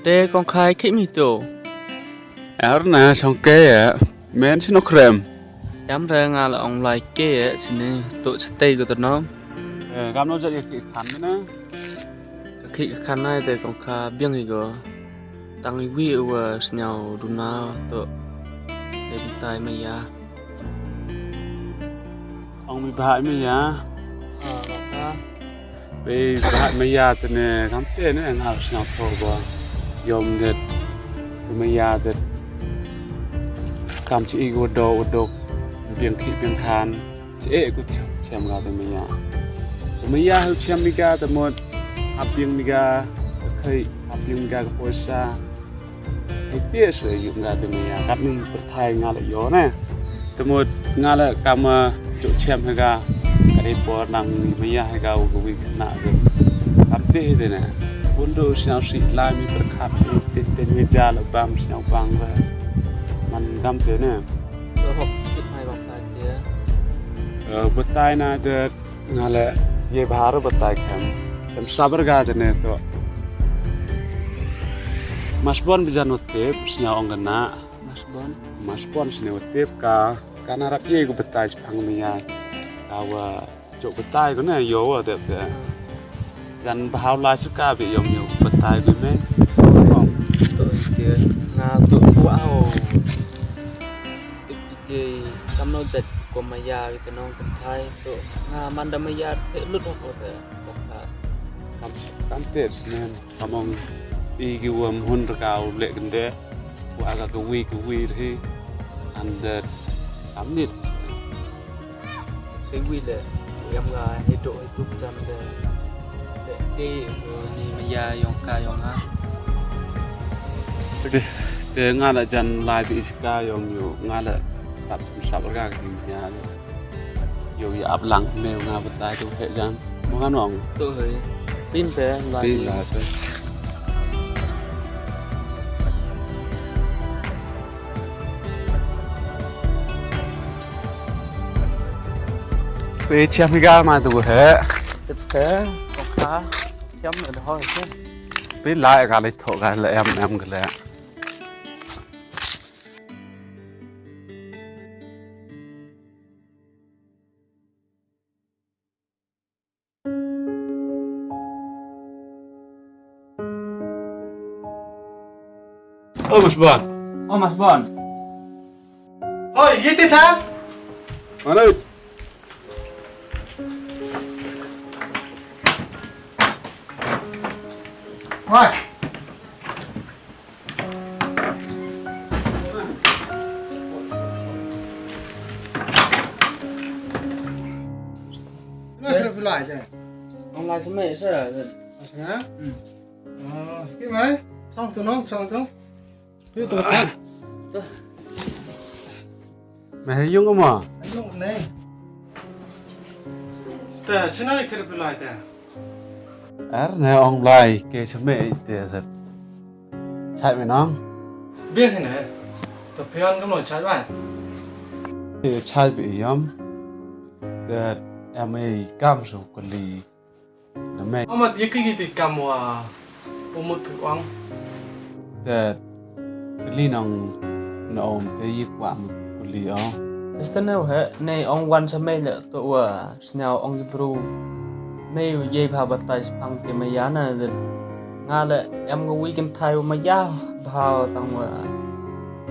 Te con khai khít mi tổ. Áo nè xong kê ạ. Mến chứ nó krem. Dám ra ngà là ông lại kê á, xin nè tụi sẽ tây của tụi nó. Gam nó dậy cái khăn nữa. Khi khăn này te con khai biếng gì cơ. Tăng ý quý ở nhau đun nào tụi. Để bị tay mày ya. Ông bị bại mày ya. Bà ta. Bị bại mày ya tên nè. Gam tên nè ngào nhau thô bà. Yom đệt. Mày ya đệt. Gam chị gô đô. Biếng khí biếng than. Chị ế cũng chém gà tên mày ya. Mày ya hữu chém mày gà tên một. Hạp biếng mày gà. Khơi hạp biếng mày gà cái xa. Cái tía sử dụng gà tên mày ya. Gắt mình bật thay ngà lại gió nè. Tên một ngà lại cam chỗ chém hay gà. Cái đấy bỏ năng mày ya hay gà của quý nạ rồi. Gắt tía thế nè. Vốn đồ xào xị lại mình bật khát. Tên người già là bàm xào vàng và mình găm thế nè. Tôi học thích hay bằng tay kia. Bật tay nè được ngà lại dễ bà rồi bật tay khem. Khem sabar gà thế nè to. Mas bon bisa notip xào ông gần nạ. Mas bon. Mas bon xào notip cả. Cả nà rap dễ của bật tay bằng mày ya. Cao chỗ bật tay của này yếu ở đẹp thế. Dàn bảo lại sức ca bị giống nhiều bật tay của mấy. Tụi kia ngà tụi wow. Tụi kia cam nó dệt của mày ya cái nó cần thay tụi ngà manda mày ya thế lút học rồi bọc cả. Cam tết nên cam ông đi cái hôn cao lệ gần đấy. Qua cái quy thì ăn đẹp cam nít. Sẽ quy lệ em là hệ độ hệ tục chân để cái ni mày ya yong ca yong ha. Để ngã là chân lại bị ska yong nhiều ngã là tập sắp ra cái nhà nhiều áp lăng nêu ngã vật tay trong hệ gian mua ngã nòng Tụi tin thế là đi là thôi về xem ga mà tụi hệ thực tế có khá xem rồi thôi chứ. biết lại gà lấy thổ gà là em cái lẽ Mas Bon. Oh Mas Bon. Ôi, gì thế sao? Mà đây. Thôi. Nó kira pulai je. Ông lại xem mẹ sao rồi? Asal? Cái mấy? Xong tu. Tu tu kan. Mày dùng không mà? Ayo ni. Ta, cina kira pulai ta. Nè ông lại kê cho mẹ thì thật chạy mày nó Biết thế này. Tu pion kamu cari apa? thì chạy bị yếm thì em ấy cam số quản lý là mẹ Amat ye kiki ti kamu umut pion. thì lý nó ôm thì y quạm quản lý ông Thế tên nào hết? Này ông quan xem mẹ là tụi nào ông Ibru. Này dây vào bát tay phăng thì mày giá này rồi. Nga là em có weekend thay mà giá vào tầng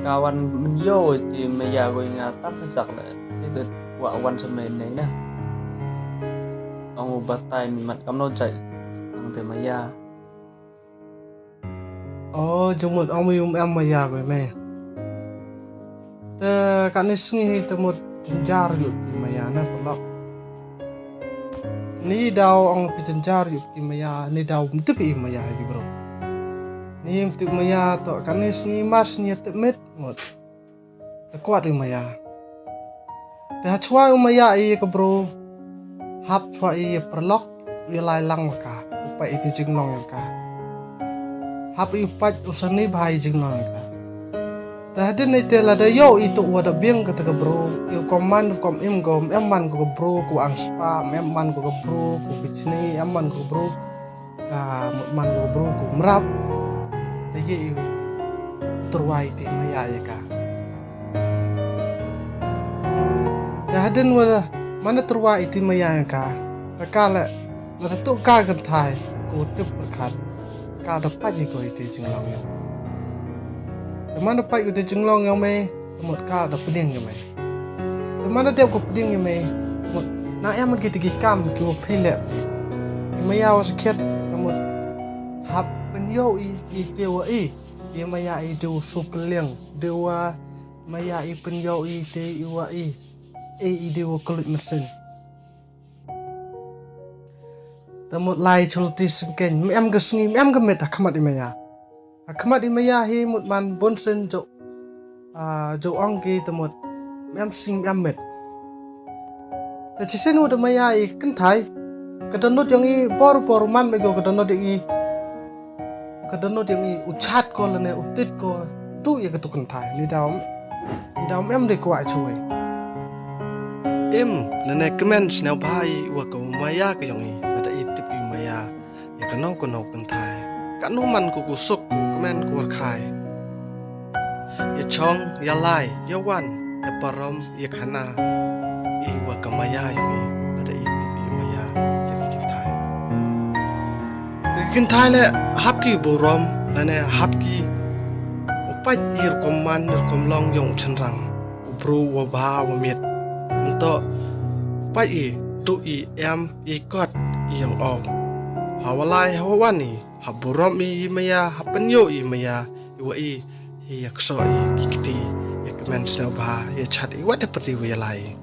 cao anh mình vô thì mày giá rồi Nga tắt cái giặc lại. Thế từ quả quan xem mẹ này nè. Ông bát tay mặt cắm nó chạy phăng thì mày giá. Cuma ông em mà già rồi mẹ. Ta kan ni sengi ta một jenjar yuk ki maya na pelak. Ni daw ang pijenjar yuk ki maya ni daw mtu pi maya ki bro. Ni mtu maya to kan ni sengi mas ni te met ngot. Ta kuat ri maya. Ta chwa maya I ka bro. Hap chwa I perlok wi lai lang maka. Upai ti jing long ka. Hap I upat usani bhai jing long ka. Tadi ni tela da yo itu wada biang kata ke bro, il koman kom im gom eman ko bro ko ang spa eman ko bro ko bichni eman ko bro ka man ko bro ko mrap te ye terwai ti maya ya ka ya haden wala mana terwai ti maya ya ka ta kala la tu ka kan thai ko tip perkhat ka da pa ji ko ti jinglong yo ta mana pa ko ti jinglong yo me một ka da puding yo me ta mana dep ko puding yo me na em ki ti ki kam ki wo phile maya was khet ta một hap pen yo i te wa i maya i do suk leng de wa maya i pen yo i te i wa i de wa kulit mesin ta một lai chulti sken em ga sngi em ga met akhamat i maya hi một man bon sen jo ong ki ta một em sing em met ta chi sen wo maya i kan thai ka donot yang i por man me go ka donot yang i uchat ko la ne utit ko tu ya ka tu kan thai ni daw em de ko ai chui em na ne comment snel bhai wa ko maya ka yang i ada i tip i maya ya ka no kan thai ka no man ko suk comment ko khai ya chong ya lai ya wan ya param ya khana i wa ka maya yang i ada i tip i maya ya ki thai kin thai le hap ki borom ane hap ki upat ir koman ir komlong yong chanrang ubru wa ba wa mit unto pai i tu i em i kot i yang o hawalai hawani haborom i maya hapenyo i maya i wa i yak so i kiti yak men sna ba ya chat i wa de pati wa lai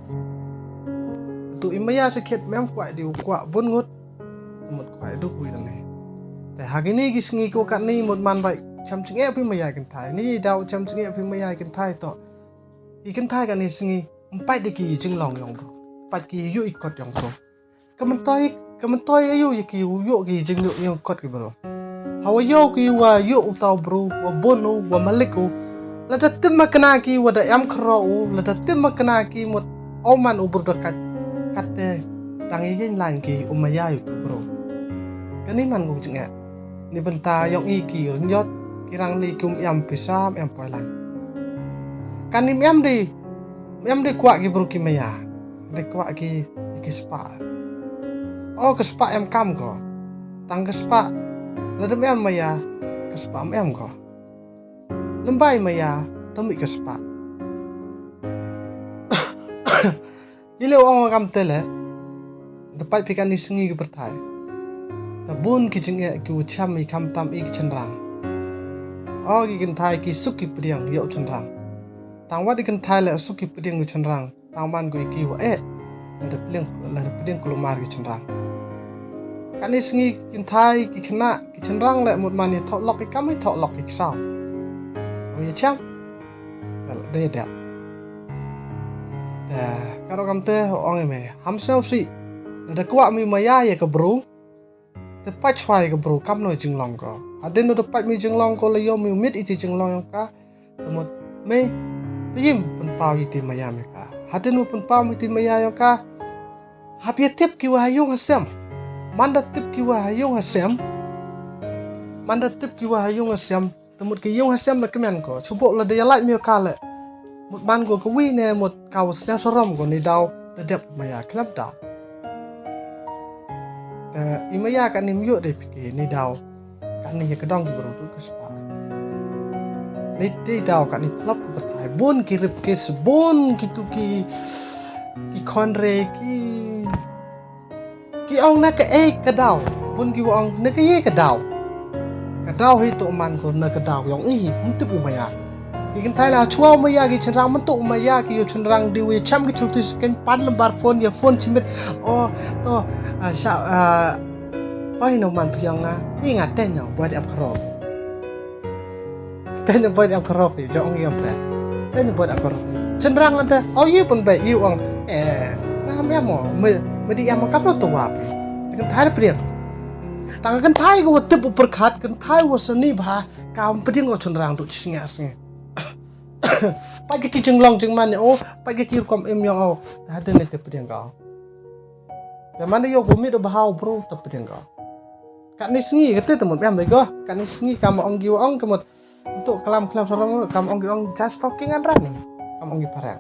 tu i maya se khet mem kwa di kwa bon ngut một khoai đúc quy đằng nàyแต่หากนี่กิสงีโกกันนี่หมดมันไปชำชิงเอพิมายกันไทยนี่ดาวชำชิงเอพิมายกันไทยต่ออีกันไทยกันนี่สงีมันไปได้กี่จึงลองยองบรไปกี่ยุอีกกดยองบรก็มันต่อยอายุอีกี่ยุกี่จึงยุยองกดกี่บรหาว่ายุกี่ว่ายุอุตาวบรว่าบนูว่ามาลิกูแล้วถ้าติมมากนากี่ว่าได้ยำครอแล้วถ้าติมมากนากี่หมดเอามันอุบรกัดเตต่างยิ่งลานกี่มายาอยู่ตัวบรก็นี่มันกูจึงเอni benta yang iki renyot kirang ni kum yam pisam yam poilan kan ni yam di kwa ki bru ki maya de kwa ki spa oh ke spa yam kam ko tang ke spa ladem yam maya ke spa yam ko lembai maya tami ke spa ile ong kam tele dapat pikan ni sengi ki bertai ta bun ki jinge ki ucham mi kam tam i ki chanrang o ki kan thai ki suki priang yo chanrang tang wa di kan thai la suki priang ki chanrang tang man go ki wa la de priang kulumar ki chanrang kan ni sngi kin thai ki khna ki chanrang la mot man ni thok lok ki kam hi thok lok ki sao o ye cham de da ta karo kam te ong me ham sao si da kwa mi maya ye ka bru te pat chwai ka bro kam no jinglong ko aden no te pat mi jinglong ko le yo mi mit iti jinglong ka te mot me te yim pun pau iti maya me ka haden no pun pau iti maya yo ka hapia tip ki wa hayong hasem manda tip ki wa hayong hasem te mot ki yong hasem la kemen ko chubo la de lai mi ka le mot ban ko ko wi ne mot ka was na sorom ko ni daw de dep maya klap daw imaya kan ni myo de pike ni daw kan ni ka dong bro tu ke spa ni te daw kan ni plap ko batai bon ki rip ke bon ki tu ki konre ki ong na ka ka daw bon ki ong na ka ye ka daw hi to man ko na ka daw yong i mum tu imaya ki kan thai la chua maya ki chanrang man tu maya ki yo chanrang di we cham ki chuti ken pan lambar phone ya phone chimit o to oi no man pyong nga ni nga ten yo buat am krop ten yo buat am krop jo ong yam ta ten yo buat am krop chanrang ante o yi pun bai yu ong na me mo me di am kap lo to wa pi kan thai priang tang kan thai ko tip perkhat kan thai wo sani bha kam pding o chanrang tu singa singa pai ki jinglong jingman o pai ki kom em yo o da de ne te pding gaแต่มันได้ยกบุมิดบาวบรูตับเพียงก็ kat ni sengi kata temut pem bego kat ni sengi kamu ong giwa ong kemut untuk kelam sorong kamu ong giwa ong just talking and running kamu ong giparang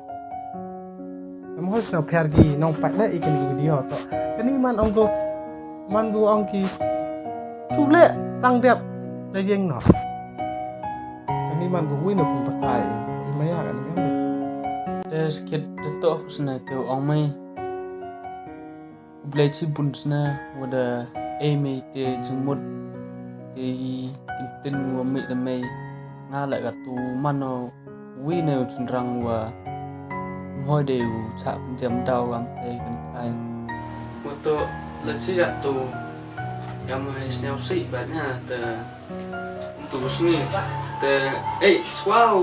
kamu harus no pergi nong pat le ikan video to kani man ong go ki chule tang tiap daging no kani man go win pun pakai maya kan pem te skit to sna te ong mai blai chi bun sna wada eme te jengmut te tin wa mi de mai nga lại cả tu mano wi ne chunrang wa moi de u cha pun jam dau am te kan thai moto la chi ya tu yam hai snel si ba na te tu sni te wow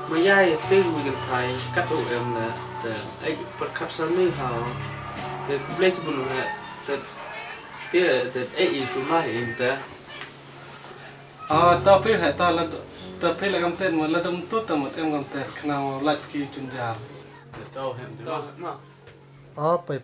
ma yai te wi kan thai kat u em na te per kap sa ni ha te blai chi bun na te su mai em te tapi hai ta la tapi la kam ten mo la dum tu ta mo em kam te khna lat ki chunjar tao hem đó pai